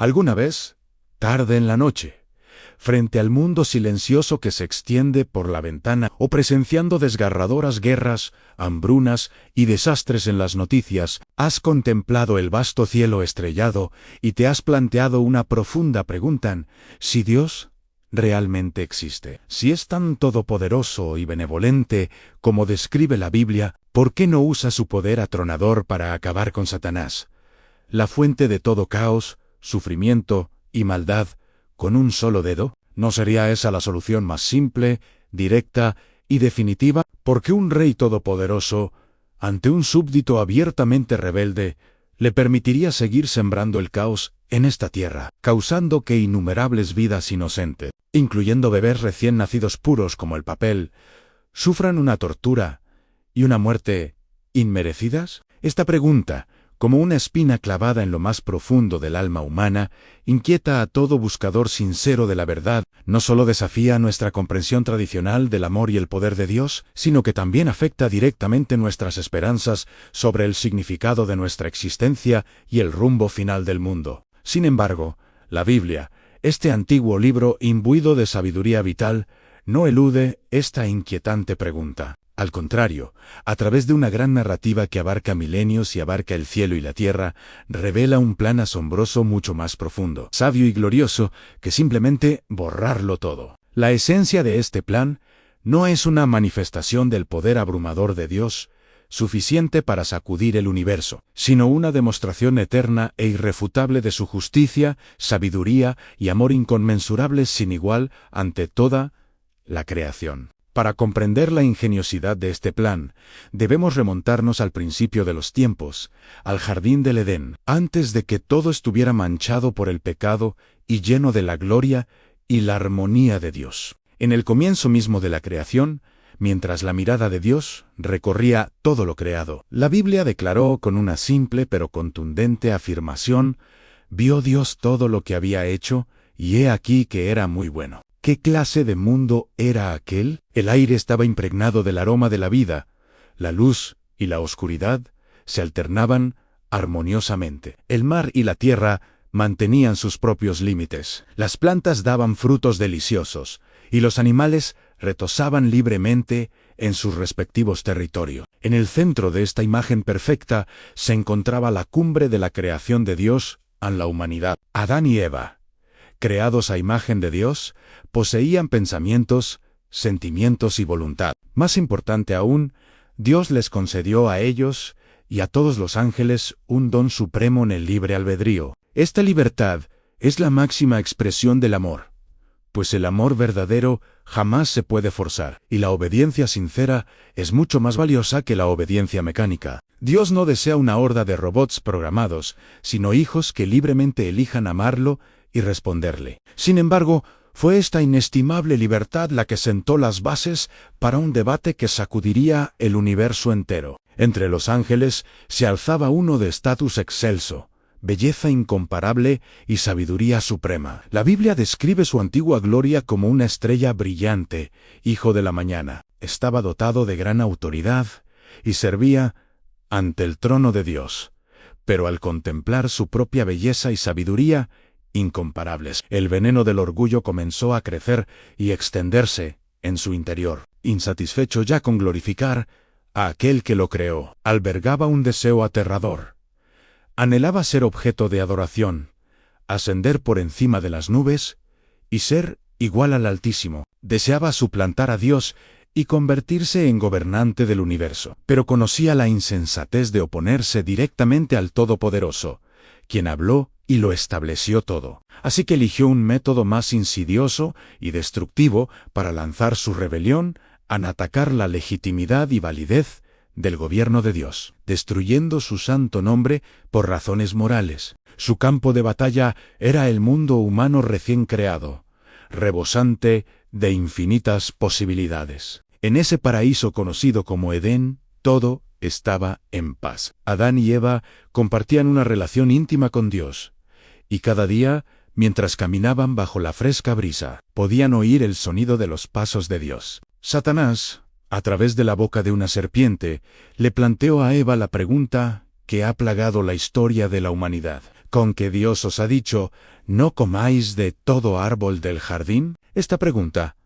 Alguna vez, tarde en la noche, frente al mundo silencioso que se extiende por la ventana o presenciando desgarradoras guerras, hambrunas y desastres en las noticias, has contemplado el vasto cielo estrellado y te has planteado una profunda pregunta: ¿si Dios realmente existe? Si es tan todopoderoso y benevolente como describe la Biblia, ¿por qué no usa su poder atronador para acabar con Satanás, la fuente de todo caos, sufrimiento y maldad, con un solo dedo? ¿No sería esa la solución más simple, directa y definitiva? Porque un rey todopoderoso, ante un súbdito abiertamente rebelde, le permitiría seguir sembrando el caos en esta tierra, causando que innumerables vidas inocentes, incluyendo bebés recién nacidos puros como el papel, sufran una tortura y una muerte inmerecidas? Esta pregunta, como una espina clavada en lo más profundo del alma humana, inquieta a todo buscador sincero de la verdad. No solo desafía nuestra comprensión tradicional del amor y el poder de Dios, sino que también afecta directamente nuestras esperanzas sobre el significado de nuestra existencia y el rumbo final del mundo. Sin embargo, la Biblia, este antiguo libro imbuido de sabiduría vital, no elude esta inquietante pregunta. Al contrario, a través de una gran narrativa que abarca milenios y abarca el cielo y la tierra, revela un plan asombroso mucho más profundo, sabio y glorioso, que simplemente borrarlo todo. La esencia de este plan no es una manifestación del poder abrumador de Dios, suficiente para sacudir el universo, sino una demostración eterna e irrefutable de su justicia, sabiduría y amor inconmensurables sin igual ante toda la creación. Para comprender la ingeniosidad de este plan, debemos remontarnos al principio de los tiempos, al jardín del Edén, antes de que todo estuviera manchado por el pecado y lleno de la gloria y la armonía de Dios. En el comienzo mismo de la creación, mientras la mirada de Dios recorría todo lo creado, la Biblia declaró con una simple pero contundente afirmación: «Vio Dios todo lo que había hecho, y he aquí que era muy bueno». ¿Qué clase de mundo era aquel? El aire estaba impregnado del aroma de la vida. La luz y la oscuridad se alternaban armoniosamente. El mar y la tierra mantenían sus propios límites. Las plantas daban frutos deliciosos, y los animales retozaban libremente en sus respectivos territorios. En el centro de esta imagen perfecta se encontraba la cumbre de la creación de Dios a la humanidad. Adán y Eva, creados a imagen de Dios, poseían pensamientos, sentimientos y voluntad. Más importante aún, Dios les concedió a ellos y a todos los ángeles un don supremo en el libre albedrío. Esta libertad es la máxima expresión del amor, pues el amor verdadero jamás se puede forzar, y la obediencia sincera es mucho más valiosa que la obediencia mecánica. Dios no desea una horda de robots programados, sino hijos que libremente elijan amarlo y responderle. Sin embargo, fue esta inestimable libertad la que sentó las bases para un debate que sacudiría el universo entero. Entre los ángeles se alzaba uno de estatus excelso, belleza incomparable y sabiduría suprema. La Biblia describe su antigua gloria como una estrella brillante, hijo de la mañana. Estaba dotado de gran autoridad y servía ante el trono de Dios. Pero al contemplar su propia belleza y sabiduría incomparables, el veneno del orgullo comenzó a crecer y extenderse en su interior. Insatisfecho ya con glorificar a aquel que lo creó, albergaba un deseo aterrador. Anhelaba ser objeto de adoración, ascender por encima de las nubes y ser igual al Altísimo. Deseaba suplantar a Dios y convertirse en gobernante del universo, pero conocía la insensatez de oponerse directamente al Todopoderoso, quien habló y lo estableció todo. Así que eligió un método más insidioso y destructivo para lanzar su rebelión al atacar la legitimidad y validez del gobierno de Dios, destruyendo su santo nombre por razones morales. Su campo de batalla era el mundo humano recién creado, rebosante de infinitas posibilidades. En ese paraíso conocido como Edén, todo estaba en paz. Adán y Eva compartían una relación íntima con Dios, y cada día, mientras caminaban bajo la fresca brisa, podían oír el sonido de los pasos de Dios. Satanás, a través de la boca de una serpiente, le planteó a Eva la pregunta que ha plagado la historia de la humanidad. ¿Con que Dios os ha dicho, no comáis de todo árbol del jardín? Esta pregunta,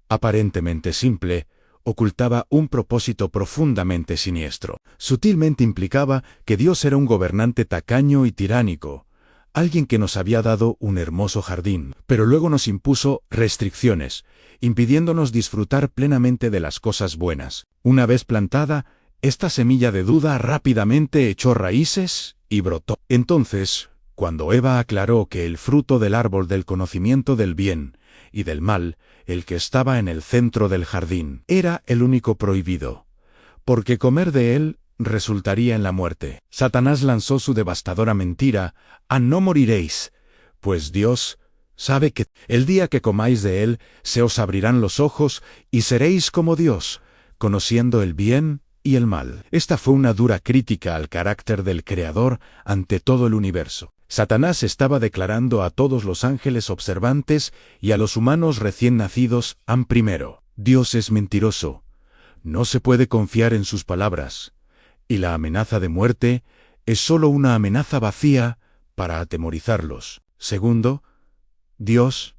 aparentemente simple, ocultaba un propósito profundamente siniestro. Sutilmente implicaba que Dios era un gobernante tacaño y tiránico, alguien que nos había dado un hermoso jardín, pero luego nos impuso restricciones, impidiéndonos disfrutar plenamente de las cosas buenas. Una vez plantada, esta semilla de duda rápidamente echó raíces y brotó. Entonces, cuando Eva aclaró que el fruto del árbol del conocimiento del bien y del mal, el que estaba en el centro del jardín, era el único prohibido, porque comer de él resultaría en la muerte. Satanás lanzó su devastadora mentira: no moriréis, pues Dios sabe que el día que comáis de él se os abrirán los ojos y seréis como Dios, conociendo el bien y el mal. Esta fue una dura crítica al carácter del Creador ante todo el universo. Satanás estaba declarando a todos los ángeles observantes y a los humanos recién nacidos: primero, Dios es mentiroso, no se puede confiar en sus palabras, y la amenaza de muerte es solo una amenaza vacía para atemorizarlos. Segundo, Dios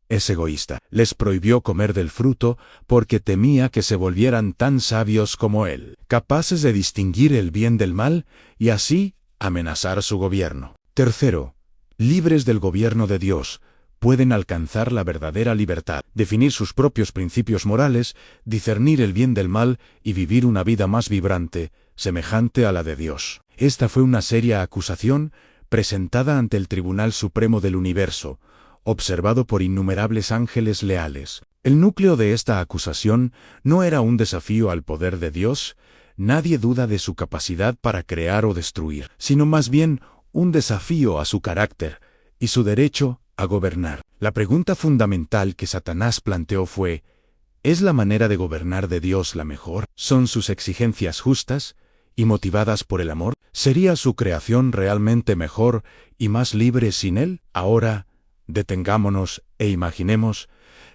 es egoísta. Les prohibió comer del fruto porque temía que se volvieran tan sabios como él, capaces de distinguir el bien del mal y así amenazar su gobierno. Tercero, libres del gobierno de Dios, pueden alcanzar la verdadera libertad, definir sus propios principios morales, discernir el bien del mal y vivir una vida más vibrante, semejante a la de Dios. Esta fue una seria acusación presentada ante el Tribunal Supremo del Universo, observado por innumerables ángeles leales. El núcleo de esta acusación no era un desafío al poder de Dios, nadie duda de su capacidad para crear o destruir, sino más bien un desafío a su carácter y su derecho a gobernar. La pregunta fundamental que Satanás planteó fue: ¿es la manera de gobernar de Dios la mejor? ¿Son sus exigencias justas y motivadas por el amor? ¿Sería su creación realmente mejor y más libre sin él? Ahora, detengámonos e imaginemos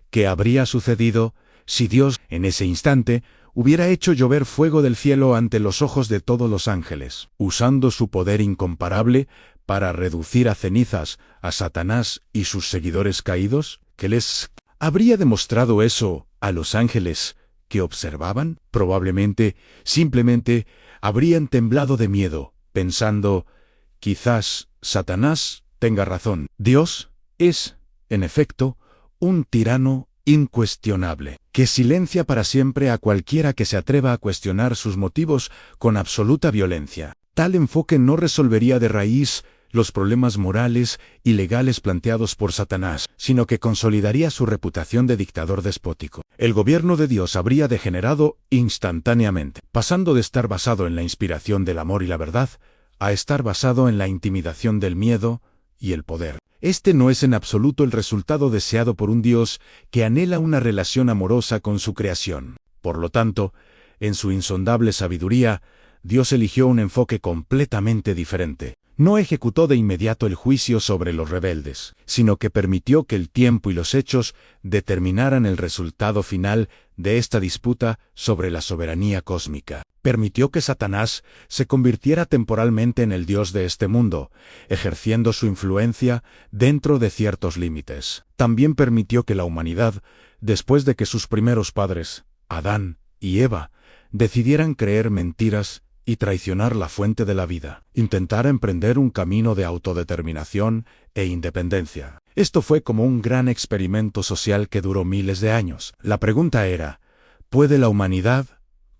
qué habría sucedido si Dios, en ese instante, hubiera hecho llover fuego del cielo ante los ojos de todos los ángeles, usando su poder incomparable para reducir a cenizas a Satanás y sus seguidores caídos. ¿Qué les habría demostrado eso a los ángeles que observaban? Probablemente, simplemente, habrían temblado de miedo, pensando: quizás Satanás tenga razón. Dios es, en efecto, un tirano incuestionable, que silencia para siempre a cualquiera que se atreva a cuestionar sus motivos con absoluta violencia. Tal enfoque no resolvería de raíz los problemas morales y legales planteados por Satanás, sino que consolidaría su reputación de dictador despótico. El gobierno de Dios habría degenerado instantáneamente, pasando de estar basado en la inspiración del amor y la verdad, a estar basado en la intimidación del miedo y el poder. Este no es en absoluto el resultado deseado por un Dios que anhela una relación amorosa con su creación. Por lo tanto, en su insondable sabiduría, Dios eligió un enfoque completamente diferente. No ejecutó de inmediato el juicio sobre los rebeldes, sino que permitió que el tiempo y los hechos determinaran el resultado final de esta disputa sobre la soberanía cósmica. Permitió que Satanás se convirtiera temporalmente en el Dios de este mundo, ejerciendo su influencia dentro de ciertos límites. También permitió que la humanidad, después de que sus primeros padres, Adán y Eva, decidieran creer mentiras y traicionar la fuente de la vida, intentara emprender un camino de autodeterminación e independencia. Esto fue como un gran experimento social que duró miles de años. La pregunta era: ¿puede la humanidad,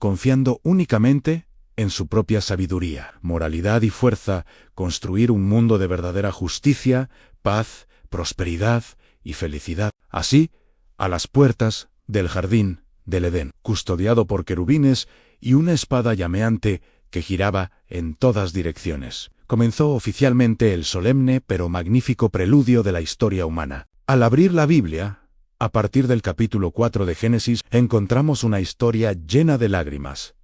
confiando únicamente en su propia sabiduría, moralidad y fuerza, construir un mundo de verdadera justicia, paz, prosperidad y felicidad? Así, a las puertas del jardín del Edén, custodiado por querubines y una espada llameante que giraba en todas direcciones, comenzó oficialmente el solemne pero magnífico preludio de la historia humana. Al abrir la Biblia, a partir del capítulo 4 de Génesis, encontramos una historia llena de lágrimas,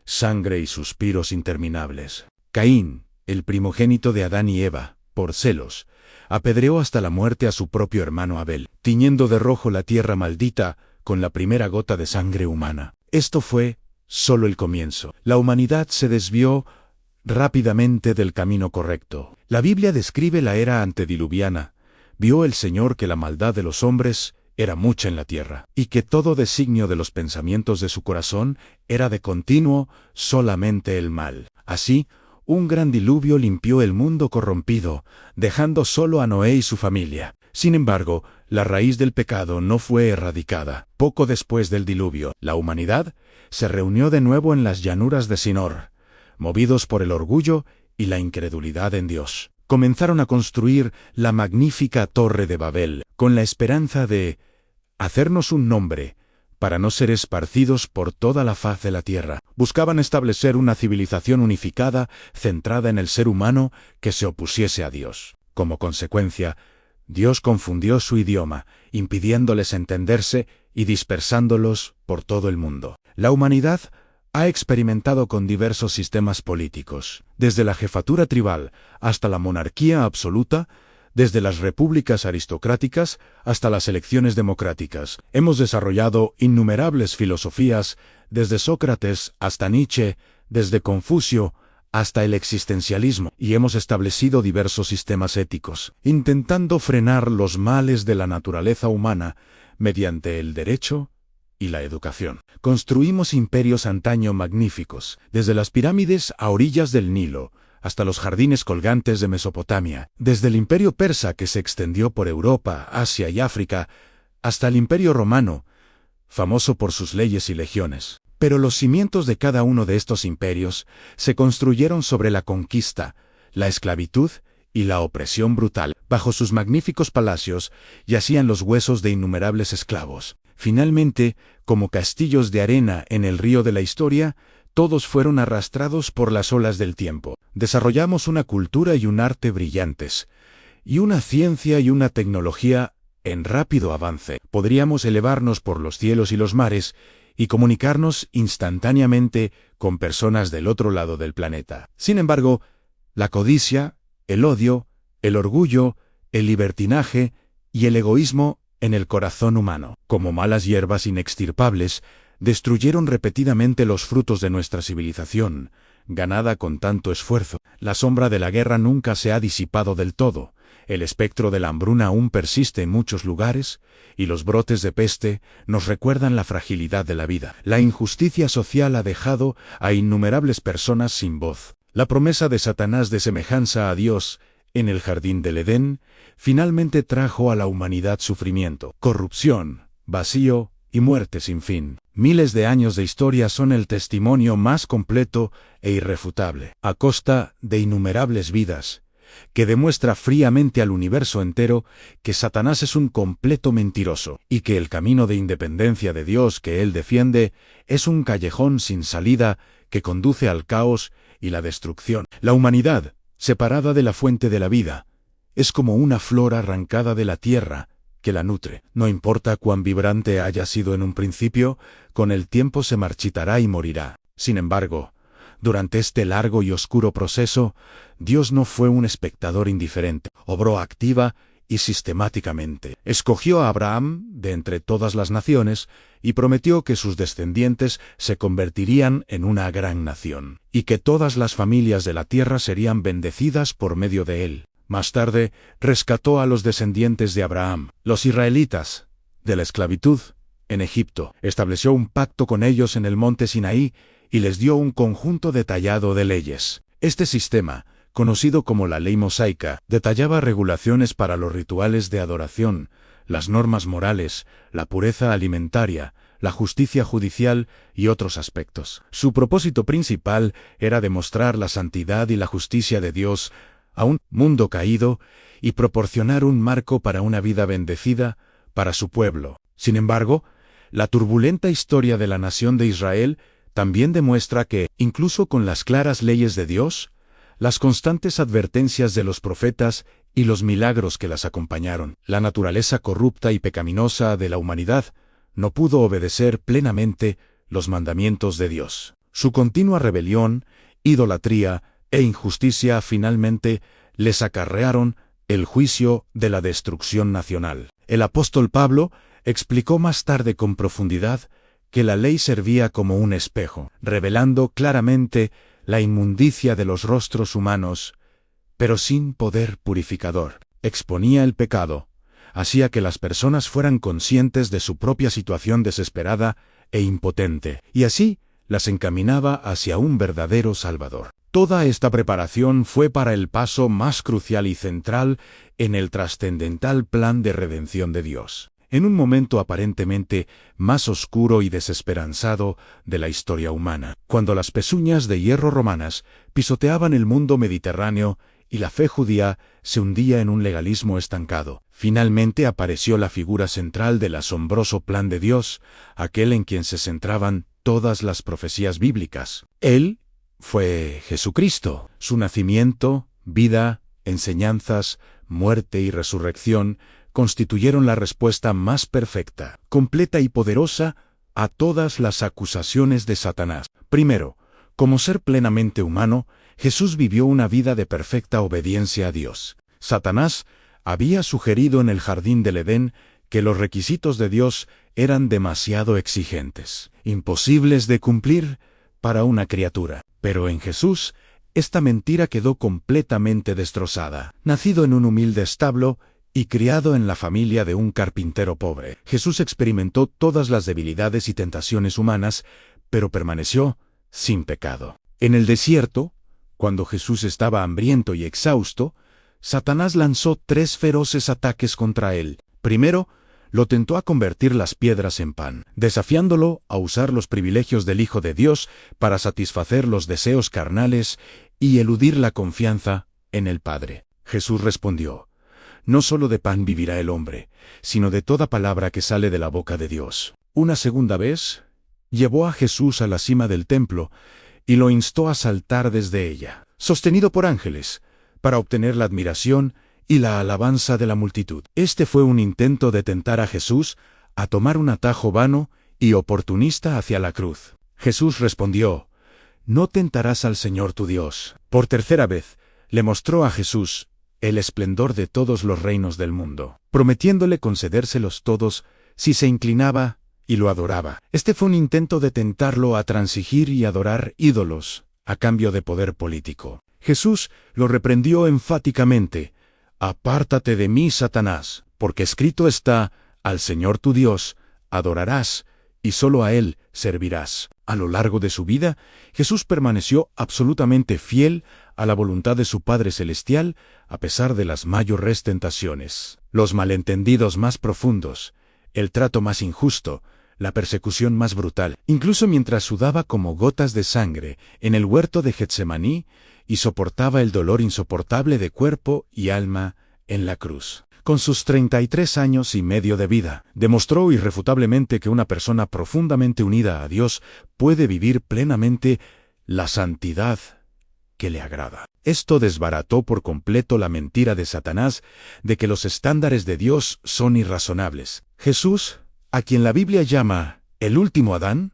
sangre y suspiros interminables. Caín, el primogénito de Adán y Eva, por celos, apedreó hasta la muerte a su propio hermano Abel, tiñendo de rojo la tierra maldita con la primera gota de sangre humana. Esto fue solo el comienzo. La humanidad se desvió rápidamente del camino correcto. La Biblia describe la era antediluviana. Vio el Señor que la maldad de los hombres era mucha en la tierra, y que todo designio de los pensamientos de su corazón era de continuo solamente el mal. Así, un gran diluvio limpió el mundo corrompido, dejando solo a Noé y su familia. Sin embargo, la raíz del pecado no fue erradicada. Poco después del diluvio, la humanidad se reunió de nuevo en las llanuras de Sinor, movidos por el orgullo y la incredulidad en Dios. Comenzaron a construir la magnífica Torre de Babel, con la esperanza de hacernos un nombre, para no ser esparcidos por toda la faz de la tierra. Buscaban establecer una civilización unificada, centrada en el ser humano, que se opusiese a Dios. Como consecuencia, Dios confundió su idioma, impidiéndoles entenderse y dispersándolos por todo el mundo. La humanidad ha experimentado con diversos sistemas políticos, desde la jefatura tribal hasta la monarquía absoluta, desde las repúblicas aristocráticas hasta las elecciones democráticas. Hemos desarrollado innumerables filosofías, desde Sócrates hasta Nietzsche, desde Confucio hasta el existencialismo, y hemos establecido diversos sistemas éticos, intentando frenar los males de la naturaleza humana mediante el derecho y la educación. Construimos imperios antaño magníficos, desde las pirámides a orillas del Nilo, hasta los jardines colgantes de Mesopotamia, desde el imperio persa que se extendió por Europa, Asia y África, hasta el imperio romano, famoso por sus leyes y legiones. Pero los cimientos de cada uno de estos imperios se construyeron sobre la conquista, la esclavitud y la opresión brutal. Bajo sus magníficos palacios yacían los huesos de innumerables esclavos. Finalmente, como castillos de arena en el río de la historia, todos fueron arrastrados por las olas del tiempo. Desarrollamos una cultura y un arte brillantes, y una ciencia y una tecnología en rápido avance. Podríamos elevarnos por los cielos y los mares y comunicarnos instantáneamente con personas del otro lado del planeta. Sin embargo, la codicia, el odio, el orgullo, el libertinaje y el egoísmo en el corazón humano, como malas hierbas inextirpables, destruyeron repetidamente los frutos de nuestra civilización, ganada con tanto esfuerzo. La sombra de la guerra nunca se ha disipado del todo, el espectro de la hambruna aún persiste en muchos lugares, y los brotes de peste nos recuerdan la fragilidad de la vida. La injusticia social ha dejado a innumerables personas sin voz. La promesa de Satanás de semejanza a Dios en el jardín del Edén finalmente trajo a la humanidad sufrimiento, corrupción, vacío y muerte sin fin. Miles de años de historia son el testimonio más completo e irrefutable, a costa de innumerables vidas, que demuestra fríamente al universo entero que Satanás es un completo mentiroso, y que el camino de independencia de Dios que él defiende es un callejón sin salida que conduce al caos y la destrucción. La humanidad, separada de la fuente de la vida, es como una flor arrancada de la tierra que la nutre. No importa cuán vibrante haya sido en un principio, con el tiempo se marchitará y morirá. Sin embargo, durante este largo y oscuro proceso, Dios no fue un espectador indiferente. Obró activa y sistemáticamente. Escogió a Abraham de entre todas las naciones y prometió que sus descendientes se convertirían en una gran nación, y que todas las familias de la tierra serían bendecidas por medio de él. Más tarde, rescató a los descendientes de Abraham, los israelitas, de la esclavitud en Egipto. Estableció un pacto con ellos en el monte Sinaí y les dio un conjunto detallado de leyes. Este sistema, conocido como la ley mosaica, detallaba regulaciones para los rituales de adoración, las normas morales, la pureza alimentaria, la justicia judicial y otros aspectos. Su propósito principal era demostrar la santidad y la justicia de Dios a un mundo caído y proporcionar un marco para una vida bendecida para su pueblo. Sin embargo, la turbulenta historia de la nación de Israel también demuestra que, incluso con las claras leyes de Dios, las constantes advertencias de los profetas y los milagros que las acompañaron, la naturaleza corrupta y pecaminosa de la humanidad no pudo obedecer plenamente los mandamientos de Dios. Su continua rebelión, idolatría e injusticia finalmente les acarrearon el juicio de la destrucción nacional. El apóstol Pablo explicó más tarde con profundidad que la ley servía como un espejo, revelando claramente la inmundicia de los rostros humanos, pero sin poder purificador. Exponía el pecado, hacía que las personas fueran conscientes de su propia situación desesperada e impotente, y así las encaminaba hacia un verdadero Salvador. Toda esta preparación fue para el paso más crucial y central en el trascendental plan de redención de Dios. En un momento aparentemente más oscuro y desesperanzado de la historia humana, cuando las pezuñas de hierro romanas pisoteaban el mundo mediterráneo y la fe judía se hundía en un legalismo estancado, finalmente apareció la figura central del asombroso plan de Dios, aquel en quien se centraban todas las profecías bíblicas. Él fue Jesucristo. Su nacimiento, vida, enseñanzas, muerte y resurrección constituyeron la respuesta más perfecta, completa y poderosa a todas las acusaciones de Satanás. Primero, como ser plenamente humano, Jesús vivió una vida de perfecta obediencia a Dios. Satanás había sugerido en el jardín del Edén que los requisitos de Dios eran demasiado exigentes, imposibles de cumplir para una criatura. Pero en Jesús, esta mentira quedó completamente destrozada. Nacido en un humilde establo y criado en la familia de un carpintero pobre, Jesús experimentó todas las debilidades y tentaciones humanas, pero permaneció sin pecado. En el desierto, cuando Jesús estaba hambriento y exhausto, Satanás lanzó 3 feroces ataques contra él. Primero, lo tentó a convertir las piedras en pan, desafiándolo a usar los privilegios del Hijo de Dios para satisfacer los deseos carnales y eludir la confianza en el Padre. Jesús respondió: «No solo de pan vivirá el hombre, sino de toda palabra que sale de la boca de Dios». Una segunda vez, llevó a Jesús a la cima del templo y lo instó a saltar desde ella, sostenido por ángeles, para obtener la admiración y la alabanza de la multitud. Este fue un intento de tentar a Jesús a tomar un atajo vano y oportunista hacia la cruz. Jesús respondió: «No tentarás al Señor tu Dios». Por tercera vez, le mostró a Jesús el esplendor de todos los reinos del mundo, prometiéndole concedérselos todos si se inclinaba y lo adoraba. Este fue un intento de tentarlo a transigir y adorar ídolos a cambio de poder político. Jesús lo reprendió enfáticamente: «Apártate de mí, Satanás, porque escrito está: al Señor tu Dios adorarás, y solo a Él servirás». A lo largo de su vida, Jesús permaneció absolutamente fiel a la voluntad de su Padre Celestial, a pesar de las mayores tentaciones, los malentendidos más profundos, el trato más injusto, la persecución más brutal, incluso mientras sudaba como gotas de sangre en el huerto de Getsemaní y soportaba el dolor insoportable de cuerpo y alma en la cruz. Con sus 33 años y medio de vida, demostró irrefutablemente que una persona profundamente unida a Dios puede vivir plenamente la santidad que le agrada. Esto desbarató por completo la mentira de Satanás de que los estándares de Dios son irrazonables. Jesús, a quien la Biblia llama el último Adán,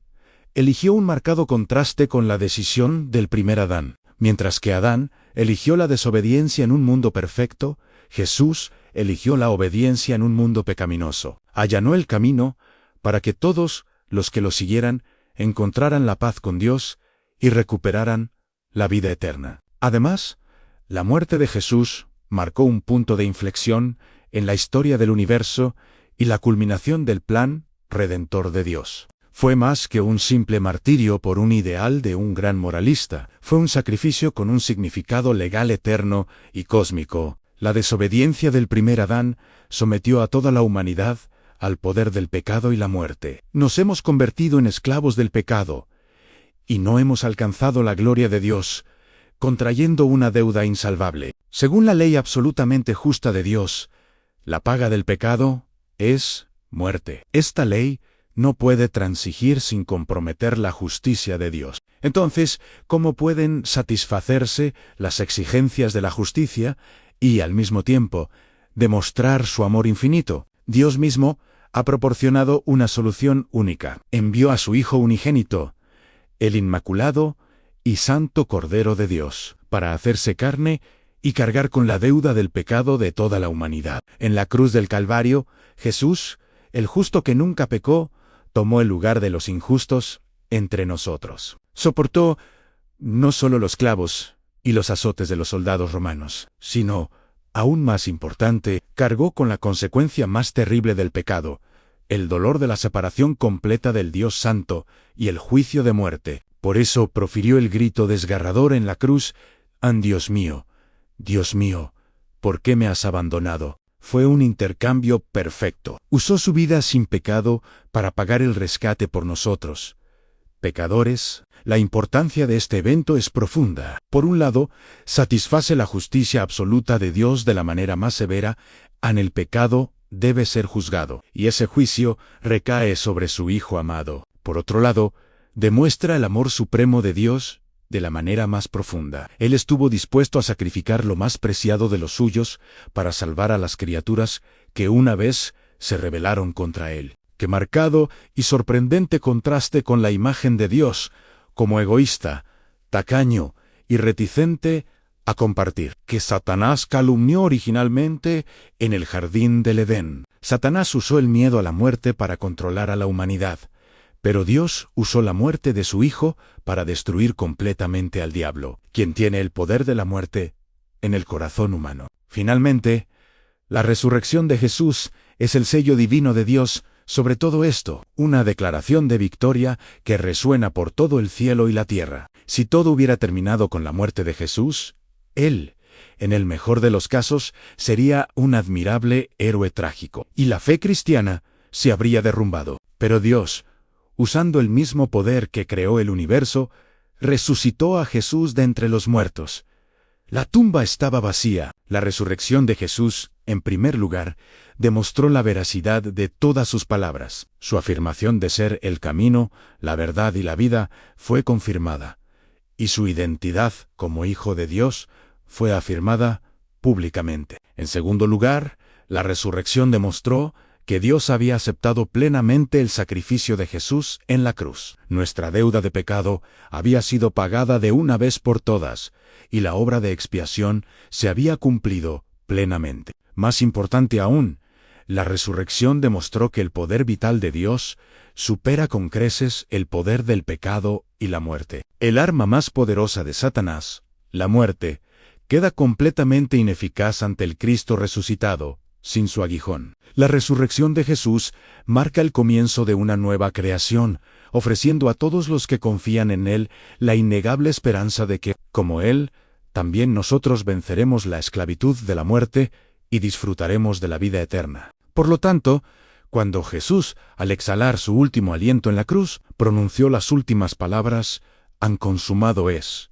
eligió un marcado contraste con la decisión del primer Adán. Mientras que Adán eligió la desobediencia en un mundo perfecto, Jesús eligió la obediencia en un mundo pecaminoso. Allanó el camino para que todos los que lo siguieran encontraran la paz con Dios y recuperaran la vida eterna. Además, la muerte de Jesús marcó un punto de inflexión en la historia del universo y la culminación del plan redentor de Dios. Fue más que un simple martirio por un ideal de un gran moralista, fue un sacrificio con un significado legal eterno y cósmico. La desobediencia del primer Adán sometió a toda la humanidad al poder del pecado y la muerte. Nos hemos convertido en esclavos del pecado, y no hemos alcanzado la gloria de Dios, contrayendo una deuda insalvable. Según la ley absolutamente justa de Dios, la paga del pecado es muerte. Esta ley no puede transigir sin comprometer la justicia de Dios. Entonces, ¿cómo pueden satisfacerse las exigencias de la justicia y, al mismo tiempo, demostrar su amor infinito? Dios mismo ha proporcionado una solución única. Envió a su Hijo unigénito, el Inmaculado y Santo Cordero de Dios, para hacerse carne y cargar con la deuda del pecado de toda la humanidad. En la cruz del Calvario, Jesús, el justo que nunca pecó, tomó el lugar de los injustos entre nosotros. Soportó no solo los clavos y los azotes de los soldados romanos, sino, aún más importante, cargó con la consecuencia más terrible del pecado, el dolor de la separación completa del Dios Santo y el juicio de muerte. Por eso profirió el grito desgarrador en la cruz: «¡Ah, Dios mío, ¿por qué me has abandonado?». Fue un intercambio perfecto. Usó su vida sin pecado para pagar el rescate por nosotros, pecadores. La importancia de este evento es profunda. Por un lado, satisface la justicia absoluta de Dios de la manera más severa. En el pecado debe ser juzgado, y ese juicio recae sobre su Hijo amado. Por otro lado, demuestra el amor supremo de Dios de la manera más profunda. Él estuvo dispuesto a sacrificar lo más preciado de los suyos para salvar a las criaturas que una vez se rebelaron contra él. Qué marcado y sorprendente contraste con la imagen de Dios, como egoísta, tacaño y reticente a compartir, que Satanás calumnió originalmente en el jardín del Edén. Satanás usó el miedo a la muerte para controlar a la humanidad, pero Dios usó la muerte de su Hijo para destruir completamente al diablo, quien tiene el poder de la muerte en el corazón humano. Finalmente, la resurrección de Jesús es el sello divino de Dios sobre todo esto, una declaración de victoria que resuena por todo el cielo y la tierra. Si todo hubiera terminado con la muerte de Jesús, Él, en el mejor de los casos, sería un admirable héroe trágico, y la fe cristiana se habría derrumbado. Pero Dios, usando el mismo poder que creó el universo, resucitó a Jesús de entre los muertos. La tumba estaba vacía. La resurrección de Jesús, en primer lugar, demostró la veracidad de todas sus palabras. Su afirmación de ser el camino, la verdad y la vida fue confirmada, y su identidad como Hijo de Dios fue afirmada públicamente. En segundo lugar, la resurrección demostró que Dios había aceptado plenamente el sacrificio de Jesús en la cruz. Nuestra deuda de pecado había sido pagada de una vez por todas, y la obra de expiación se había cumplido plenamente. Más importante aún, la resurrección demostró que el poder vital de Dios supera con creces el poder del pecado y la muerte. El arma más poderosa de Satanás, la muerte, queda completamente ineficaz ante el Cristo resucitado, sin su aguijón. La resurrección de Jesús marca el comienzo de una nueva creación, ofreciendo a todos los que confían en Él la innegable esperanza de que, como Él, también nosotros venceremos la esclavitud de la muerte y disfrutaremos de la vida eterna. Por lo tanto, cuando Jesús, al exhalar su último aliento en la cruz, pronunció las últimas palabras: «Han consumado es»,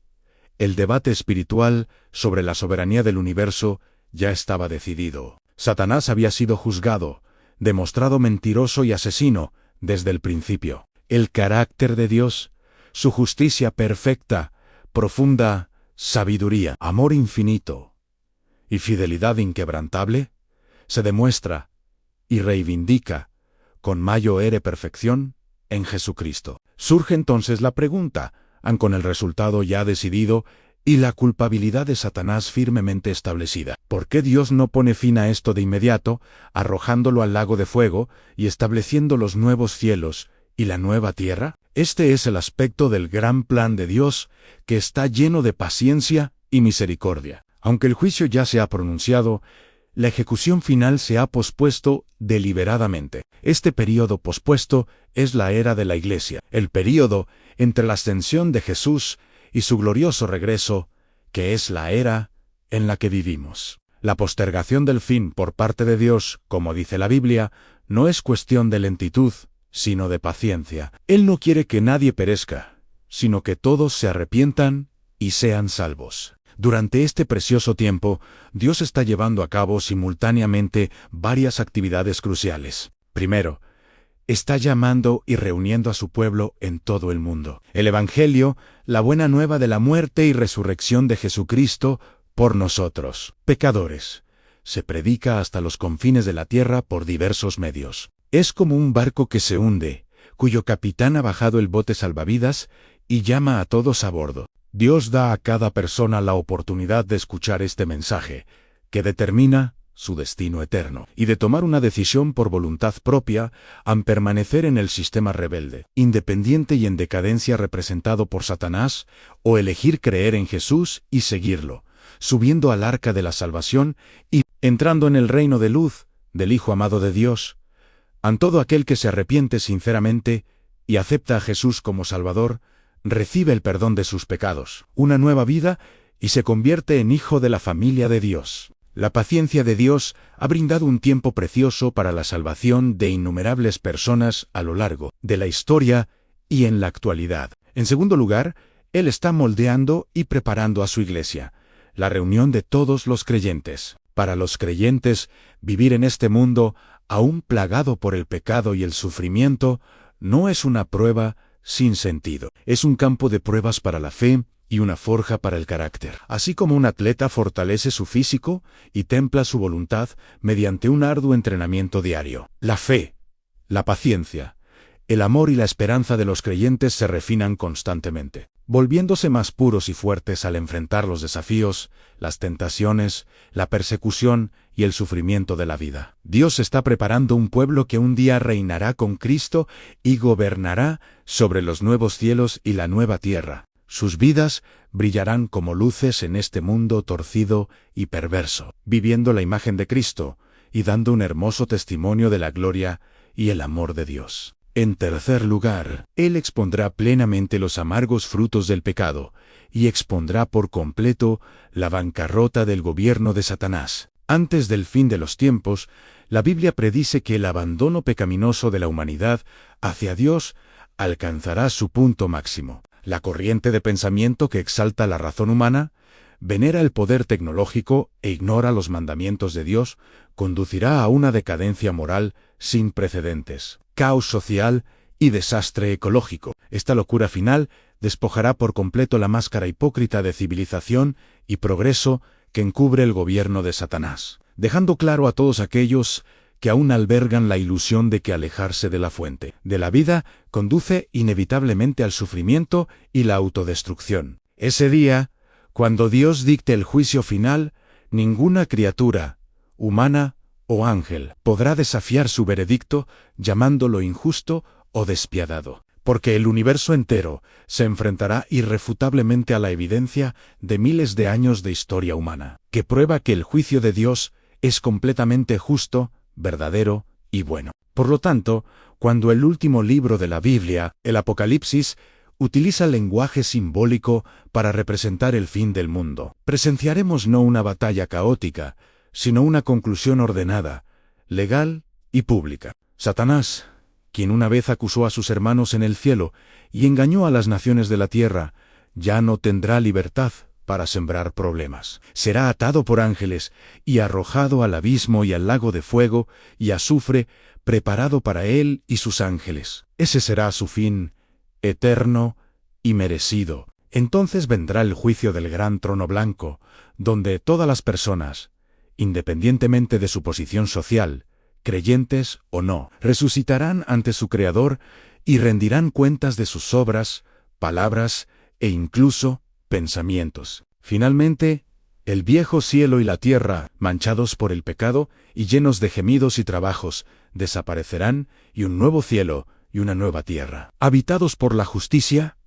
el debate espiritual sobre la soberanía del universo ya estaba decidido. Satanás había sido juzgado, demostrado mentiroso y asesino desde el principio. El carácter de Dios, su justicia perfecta, profunda sabiduría, amor infinito y fidelidad inquebrantable, se demuestra y reivindica con mayor perfección en Jesucristo. Surge entonces la pregunta, con el resultado ya decidido y la culpabilidad de Satanás firmemente establecida: ¿por qué Dios no pone fin a esto de inmediato, arrojándolo al lago de fuego y estableciendo los nuevos cielos y la nueva tierra? Este es el aspecto del gran plan de Dios, que está lleno de paciencia y misericordia. Aunque el juicio ya se ha pronunciado, la ejecución final se ha pospuesto deliberadamente. Este período pospuesto es la era de la Iglesia, el período entre la ascensión de Jesús y su glorioso regreso, que es la era en la que vivimos. La postergación del fin por parte de Dios, como dice la Biblia, no es cuestión de lentitud, sino de paciencia. Él no quiere que nadie perezca, sino que todos se arrepientan y sean salvos. Durante este precioso tiempo, Dios está llevando a cabo simultáneamente varias actividades cruciales. Primero, está llamando y reuniendo a su pueblo en todo el mundo. El Evangelio, la buena nueva de la muerte y resurrección de Jesucristo por nosotros, pecadores, se predica hasta los confines de la tierra por diversos medios. Es como un barco que se hunde, cuyo capitán ha bajado el bote salvavidas y llama a todos a bordo. Dios da a cada persona la oportunidad de escuchar este mensaje, que determina su destino eterno, y de tomar una decisión por voluntad propia, a permanecer en el sistema rebelde, independiente y en decadencia representado por Satanás, o elegir creer en Jesús y seguirlo, subiendo al arca de la salvación y entrando en el reino de luz del Hijo amado de Dios. A todo aquel que se arrepiente sinceramente y acepta a Jesús como Salvador, recibe el perdón de sus pecados, una nueva vida y se convierte en hijo de la familia de Dios. La paciencia de Dios ha brindado un tiempo precioso para la salvación de innumerables personas a lo largo de la historia y en la actualidad. En segundo lugar, Él está moldeando y preparando a su iglesia, la reunión de todos los creyentes. Para los creyentes, vivir en este mundo, aún plagado por el pecado y el sufrimiento, no es una prueba sin sentido. Es un campo de pruebas para la fe y una forja para el carácter. Así como un atleta fortalece su físico y templa su voluntad mediante un arduo entrenamiento diario. La fe, la paciencia, el amor y la esperanza de los creyentes se refinan constantemente, volviéndose más puros y fuertes al enfrentar los desafíos, las tentaciones, la persecución y el sufrimiento de la vida. Dios está preparando un pueblo que un día reinará con Cristo y gobernará sobre los nuevos cielos y la nueva tierra. Sus vidas brillarán como luces en este mundo torcido y perverso, viviendo la imagen de Cristo y dando un hermoso testimonio de la gloria y el amor de Dios. En tercer lugar, Él expondrá plenamente los amargos frutos del pecado y expondrá por completo la bancarrota del gobierno de Satanás. Antes del fin de los tiempos, la Biblia predice que el abandono pecaminoso de la humanidad hacia Dios alcanzará su punto máximo. La corriente de pensamiento que exalta la razón humana, venera el poder tecnológico e ignora los mandamientos de Dios, conducirá a una decadencia moral sin precedentes, caos social y desastre ecológico. Esta locura final despojará por completo la máscara hipócrita de civilización y progreso que encubre el gobierno de Satanás, dejando claro a todos aquellos que aún albergan la ilusión de que alejarse de la fuente de la vida conduce inevitablemente al sufrimiento y la autodestrucción. Ese día, cuando Dios dicte el juicio final, ninguna criatura, humana o ángel, podrá desafiar su veredicto llamándolo injusto o despiadado, porque el universo entero se enfrentará irrefutablemente a la evidencia de miles de años de historia humana, que prueba que el juicio de Dios es completamente justo, verdadero y bueno. Por lo tanto, cuando el último libro de la Biblia, el Apocalipsis, utiliza lenguaje simbólico para representar el fin del mundo, presenciaremos no una batalla caótica, sino una conclusión ordenada, legal y pública. Satanás, quien una vez acusó a sus hermanos en el cielo y engañó a las naciones de la tierra, ya no tendrá libertad para sembrar problemas. Será atado por ángeles y arrojado al abismo y al lago de fuego y azufre preparado para él y sus ángeles. Ese será su fin, eterno y merecido. Entonces vendrá el juicio del gran trono blanco, donde todas las personas, independientemente de su posición social, creyentes o no, resucitarán ante su Creador y rendirán cuentas de sus obras, palabras e incluso pensamientos. Finalmente, el viejo cielo y la tierra, manchados por el pecado y llenos de gemidos y trabajos, desaparecerán y un nuevo cielo y una nueva tierra, habitados por la justicia,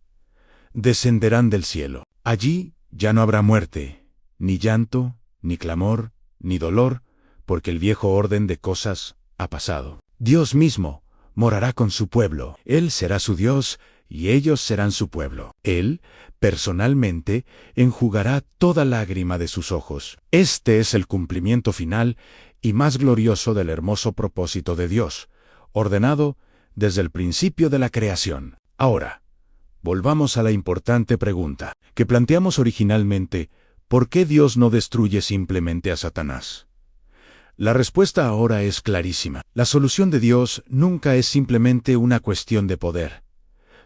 descenderán del cielo. Allí ya no habrá muerte, ni llanto, ni clamor, ni dolor, porque el viejo orden de cosas ha pasado. Dios mismo morará con su pueblo. Él será su Dios y ellos serán su pueblo. Él, personalmente, enjugará toda lágrima de sus ojos. Este es el cumplimiento final y más glorioso del hermoso propósito de Dios, ordenado desde el principio de la creación. Ahora, volvamos a la importante pregunta que planteamos originalmente: ¿por qué Dios no destruye simplemente a Satanás? La respuesta ahora es clarísima. La solución de Dios nunca es simplemente una cuestión de poder,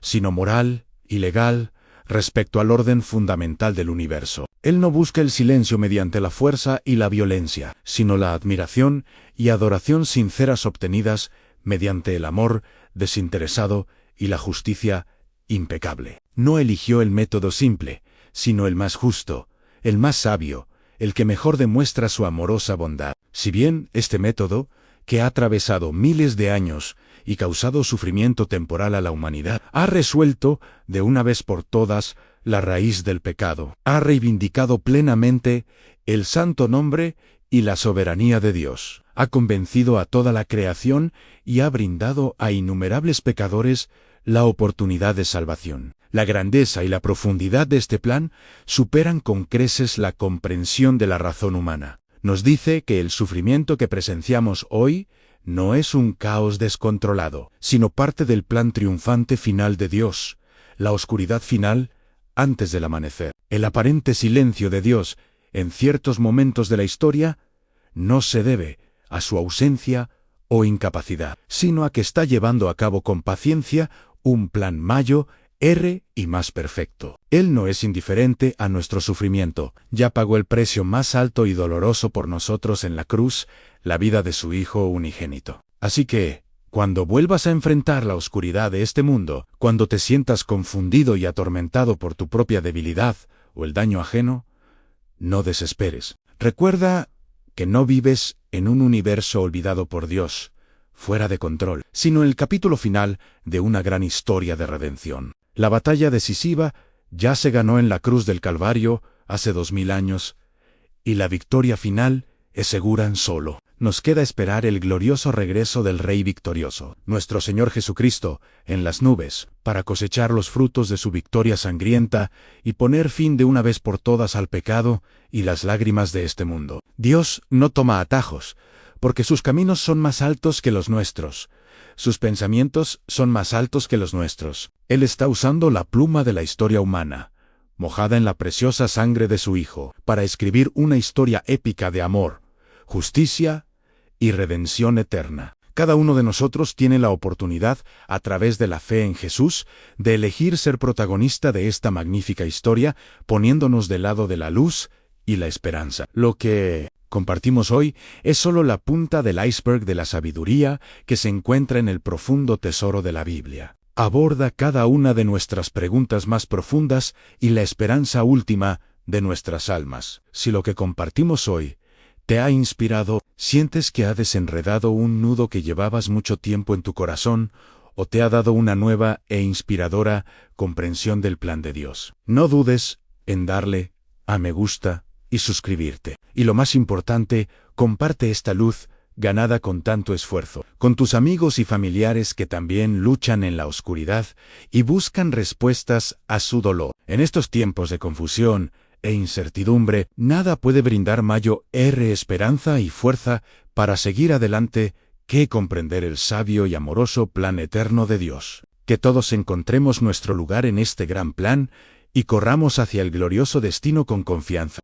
sino moral y legal respecto al orden fundamental del universo. Él no busca el silencio mediante la fuerza y la violencia, sino la admiración y adoración sinceras obtenidas mediante el amor desinteresado y la justicia impecable. No eligió el método simple, sino el más justo, el más sabio, el que mejor demuestra su amorosa bondad. Si bien este método, que ha atravesado miles de años y causado sufrimiento temporal a la humanidad, ha resuelto, de una vez por todas, la raíz del pecado, ha reivindicado plenamente el santo nombre y la soberanía de Dios, ha convencido a toda la creación y ha brindado a innumerables pecadores la oportunidad de salvación. La grandeza y la profundidad de este plan superan con creces la comprensión de la razón humana. Nos dice que el sufrimiento que presenciamos hoy no es un caos descontrolado, sino parte del plan triunfante final de Dios, la oscuridad final antes del amanecer. El aparente silencio de Dios en ciertos momentos de la historia no se debe a su ausencia o incapacidad, sino a que está llevando a cabo con paciencia un plan mayor y más perfecto. Él no es indiferente a nuestro sufrimiento, ya pagó el precio más alto y doloroso por nosotros en la cruz, la vida de su Hijo unigénito. Así que, cuando vuelvas a enfrentar la oscuridad de este mundo, cuando te sientas confundido y atormentado por tu propia debilidad o el daño ajeno, no desesperes. Recuerda que no vives en un universo olvidado por Dios, fuera de control, sino el capítulo final de una gran historia de redención. La batalla decisiva ya se ganó en la cruz del Calvario hace 2000 años, y la victoria final es segura en solo. Nos queda esperar el glorioso regreso del Rey victorioso, nuestro Señor Jesucristo, en las nubes, para cosechar los frutos de su victoria sangrienta y poner fin de una vez por todas al pecado y las lágrimas de este mundo. Dios no toma atajos, porque sus caminos son más altos que los nuestros. Sus pensamientos son más altos que los nuestros. Él está usando la pluma de la historia humana, mojada en la preciosa sangre de su Hijo, para escribir una historia épica de amor, justicia y redención eterna. Cada uno de nosotros tiene la oportunidad, a través de la fe en Jesús, de elegir ser protagonista de esta magnífica historia, poniéndonos del lado de la luz y la esperanza. Lo que compartimos hoy es solo la punta del iceberg de la sabiduría que se encuentra en el profundo tesoro de la Biblia. Aborda cada una de nuestras preguntas más profundas y la esperanza última de nuestras almas. Si lo que compartimos hoy te ha inspirado, sientes que ha desenredado un nudo que llevabas mucho tiempo en tu corazón, o te ha dado una nueva e inspiradora comprensión del plan de Dios, no dudes en darle a me gusta y suscribirte. Y lo más importante, comparte esta luz ganada con tanto esfuerzo con tus amigos y familiares que también luchan en la oscuridad y buscan respuestas a su dolor. En estos tiempos de confusión e incertidumbre, nada puede brindar mayor esperanza y fuerza para seguir adelante que comprender el sabio y amoroso plan eterno de Dios. Que todos encontremos nuestro lugar en este gran plan y corramos hacia el glorioso destino con confianza.